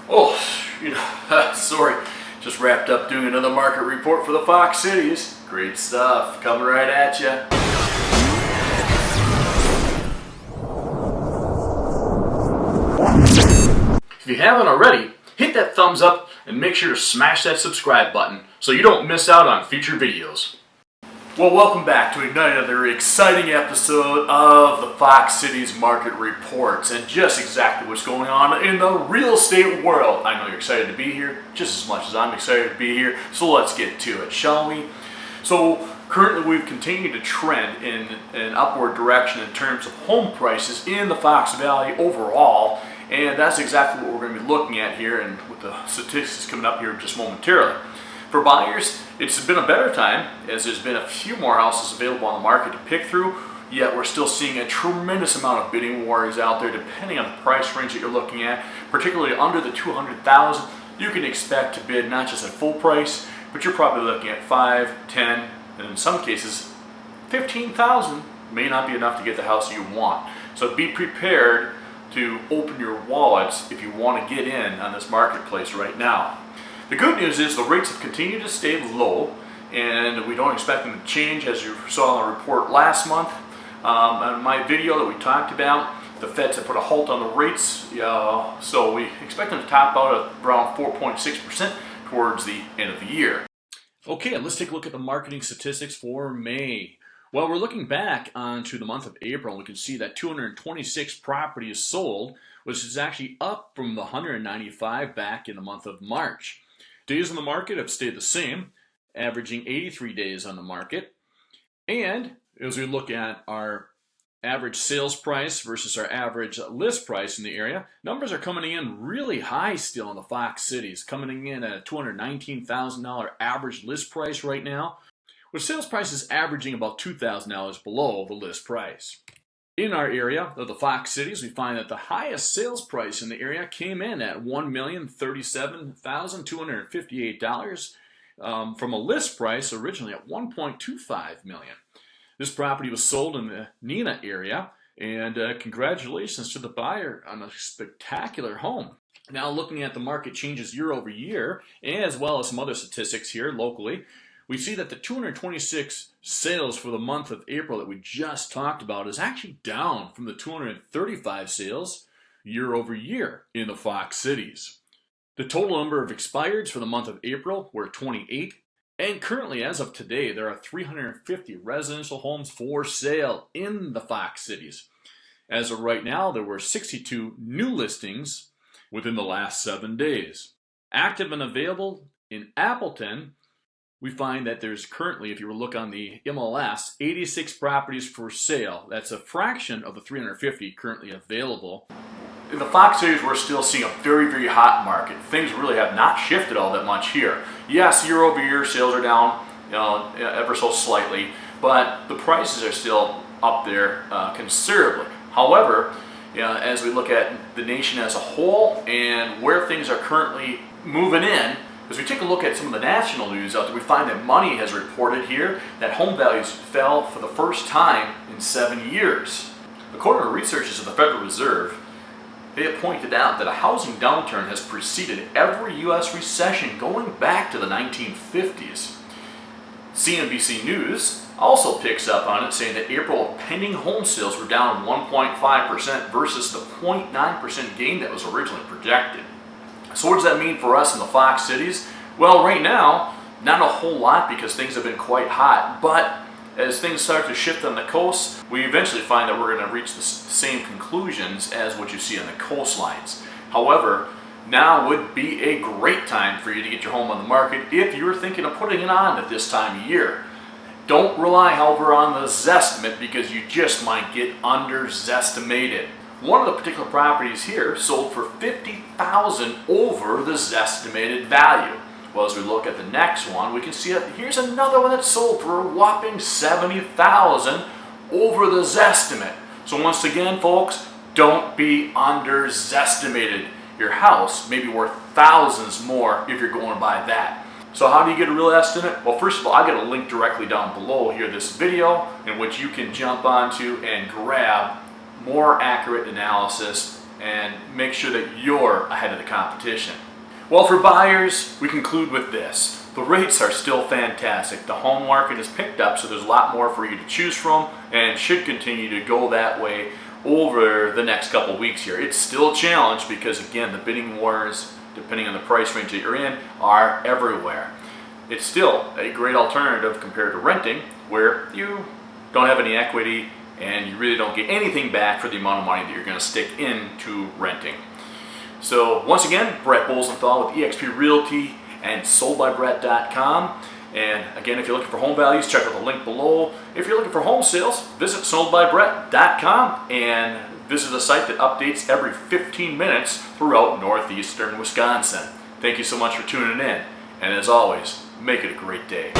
Oh, sorry. Just wrapped up doing another market report for the Fox Cities. Great stuff coming right at you. If you haven't already, hit that thumbs up and make sure to smash that subscribe button so you don't miss out on future videos. Well, welcome back to another exciting episode of the Fox Cities Market Reports, and just exactly what's going on in the real estate world. I know you're excited to be here, just as much as I'm excited to be here, so let's get to it, shall we? So, currently we've continued to trend in an upward direction in terms of home prices in the Fox Valley overall, and that's exactly what we're going to be looking at here, and with the statistics coming up here just momentarily. For buyers, it's been a better time, as there's been a few more houses available on the market to pick through, yet we're still seeing a tremendous amount of bidding wars out there depending on the price range that you're looking at. Particularly under the $200,000, you can expect to bid not just at full price, but you're probably looking at $5,000, $10,000, and in some cases, $15,000 may not be enough to get the house you want. So be prepared to open your wallets if you want to get in on this marketplace right now. The good news is the rates have continued to stay low, and we don't expect them to change, as you saw in the report last month. On my video that we talked about, the Feds have put a halt on the rates, so we expect them to top out at around 4.6% towards the end of the year. Okay, let's take a look at the marketing statistics for May. Well, we're looking back onto the month of April, and we can see that 226 properties sold, which is actually up from the 195 back in the month of March. Days on the market have stayed the same, averaging 83 days on the market. And as we look at our average sales price versus our average list price in the area, numbers are coming in really high still in the Fox Cities, coming in at a $219,000 average list price right now, with sales prices averaging about $2,000 below the list price. In our area of the Fox Cities, we find that the highest sales price in the area came in at $1,037,258 from a list price originally at $1.25 million. This property was sold in the Neenah area, and congratulations to the buyer on a spectacular home. Now, looking at the market changes year over year, as well as some other statistics here locally, we see that the 226 sales for the month of April that we just talked about is actually down from the 235 sales year over year in the Fox Cities. The total number of expireds for the month of April were 28, and currently, as of today, there are 350 residential homes for sale in the Fox Cities. As of right now, there were 62 new listings within the last 7 days. Active and available in Appleton, we find that there's currently, if you look on the MLS, 86 properties for sale. That's a fraction of the 350 currently available. In the Fox Cities, we're still seeing a very, very hot market. Things really have not shifted all that much here. Yes, year over year, sales are down, ever so slightly, but the prices are still up there considerably. However, as we look at the nation as a whole and where things are currently moving in, as we take a look at some of the national news out there, we find that Money has reported here that home values fell for the first time in 7 years. According to researchers of the Federal Reserve, they have pointed out that a housing downturn has preceded every U.S. recession going back to the 1950s. CNBC News also picks up on it, saying that April pending home sales were down 1.5% versus the 0.9% gain that was originally projected. So what does that mean for us in the Fox Cities? Well, right now, not a whole lot because things have been quite hot, but as things start to shift on the coast, we eventually find that we're going to reach the same conclusions as what you see on the coastlines. However, now would be a great time for you to get your home on the market if you're thinking of putting it on at this time of year. Don't rely, however, on the Zestimate because you just might get under-zestimated. One of the particular properties here sold for $50,000 over the Zestimated value. Well, as we look at the next one, we can see that here's another one that sold for a whopping $70,000 over the Zestimate. So once again, folks, don't be under-zestimated. Your house may be worth thousands more if you're going to buy that. So how do you get a real estimate? Well, first of all, I got a link directly down below here, this video, in which you can jump onto and grab more accurate analysis and make sure that you're ahead of the competition. Well, for buyers, we conclude with this. The rates are still fantastic. The home market has picked up, so there's a lot more for you to choose from and should continue to go that way over the next couple of weeks here. It's still a challenge because, again, the bidding wars, depending on the price range that you're in, are everywhere. It's still a great alternative compared to renting, where you don't have any equity and you really don't get anything back for the amount of money that you're going to stick into renting. So once again, Brett Bolzenthal with eXp Realty and soldbybrett.com. And again, if you're looking for home values, check out the link below. If you're looking for home sales, visit soldbybrett.com and visit a site that updates every 15 minutes throughout northeastern Wisconsin. Thank you so much for tuning in. And as always, make it a great day.